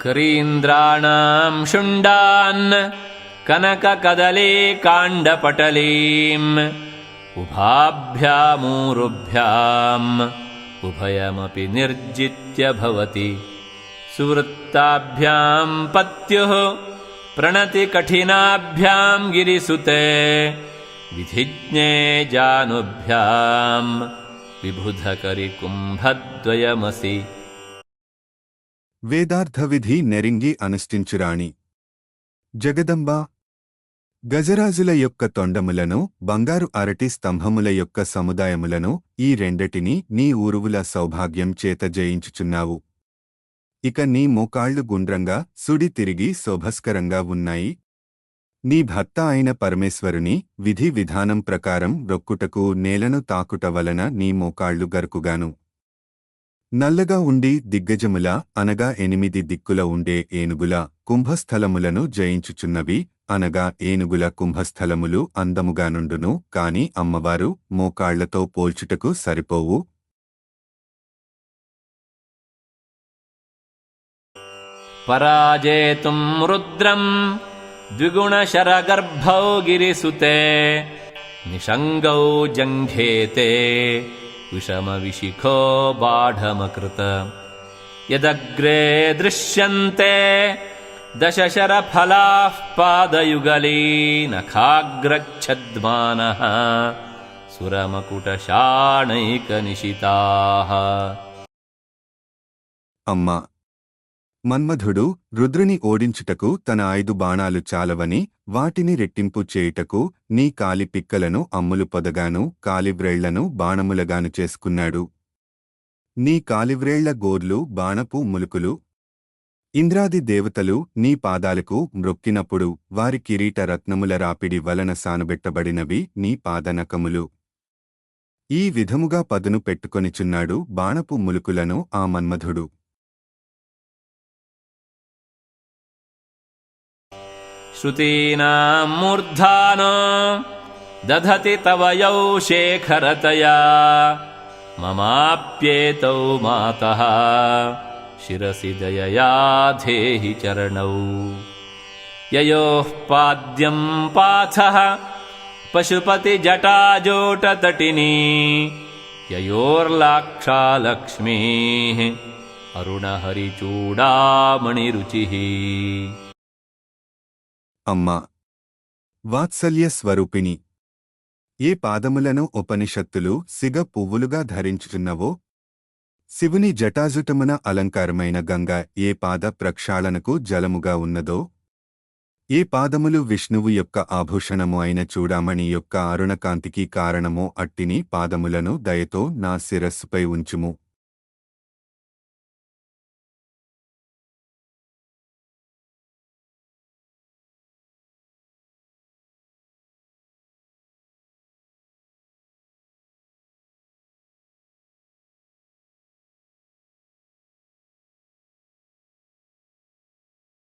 करीन्द्राणां शुण्डान् कनककदलीकाण्डपटलीम् उभाभ्यामूरुभ्याम् उभयमपि निर्जित्य भवति सुवृत्ताभ्यां पत्युः प्रणतिकठिनाभ्यां गिरिसुते विधिज्ञे जानुभ्यां विबुधकरिकुम्भद्वयमसि। వేదార్థవిధి నెరింగి అనుష్ఠించురాణి జగదంబ గజరాజుల యొక్క తొండములను బంగారు అరటి స్తంభముల యొక్క సముదాయములను ఈ రెండటిని నీ ఊరువుల సౌభాగ్యం చేత జయించుచున్నావు. ఇక నీ మోకాళ్లు గుండ్రంగా సుడి తిరిగి శోభస్కరంగా ఉన్నాయి. నీ భర్త అయిన పరమేశ్వరుని విధి విధానం ప్రకారం రొక్కుటకు నేలను తాకుట వలన నీ మోకాళ్లు గరుకుగాను నల్లగా ఉండి దిగ్గజముల అనగా 8 దిక్కుల ఉండే ఏనుగుల కుంభస్థలములను జయించుచున్నవి. అనగా ఏనుగుల కుంభస్థలములు అందముగానుండును కాని అమ్మవారు మోకాళ్లతో పోల్చుటకు సరిపోవు. పరాజేతుం రుద్రం ద్విగుణశరగర్భౌ గిరిసుతే నిషంగౌ జంఘేతే విషమవిశిఖో బాఢమకృత యదగ్రే దృశ్యంతే దశశరఫలాః పాదయుగలీ నఖాగ్రచ్ఛద్మానః సురమకుటశాణైకనిశితాః. అమ్మా, మన్మధుడు రుద్రుని ఓడించుటకు తన 5 బాణాలు చాలవని వాటిని రెట్టింపు చేయుటకు నీ కాలి పిక్కలను అమ్ములు పొదగాను కాలివ్రేళ్లను బాణములగాను చేసుకున్నాడు. నీ కాలివ్రేళ్ల గోర్లు బాణపు ములుకులు. ఇంద్రాది దేవతలు నీ పాదాలకు మ్రొక్కినప్పుడు వారి కిరీట రత్నముల రాపిడి వలన సానుబెట్టబడినవి నీ పాదనకములు. ఈ విధముగా పదును పెట్టుకొనిచున్నాడు బాణపు ములుకులను ఆ మన్మధుడు. श्रुतीनां मूर्धानो दधति तव यौ शेखरतया ममाप्येतौ मातः शिरसि दयया धेहि चरणौ ययोः पाद्यं पाथः पशुपतिजटाजोटतटिनी ययोर्लाक्षालक्ष्मीः अरुणहरिचूडामणिरुचिः. అమ్మా, వాత్సల్య స్వరూపిణి, ఏ పాదములను ఉపనిషత్తులు సిగ పువ్వులుగా ధరించుచున్నవో, శివుని జటాజుటమున అలంకారమైన గంగ ఏ పాద ప్రక్షాళనకు జలముగా ఉన్నదో, ఏ పాదములు విష్ణువు యొక్క ఆభూషణము అయిన చూడామణి యొక్క అరుణకాంతికి కారణమో అట్టిని పాదములను దయతో నా శిరస్సుపై ఉంచుము.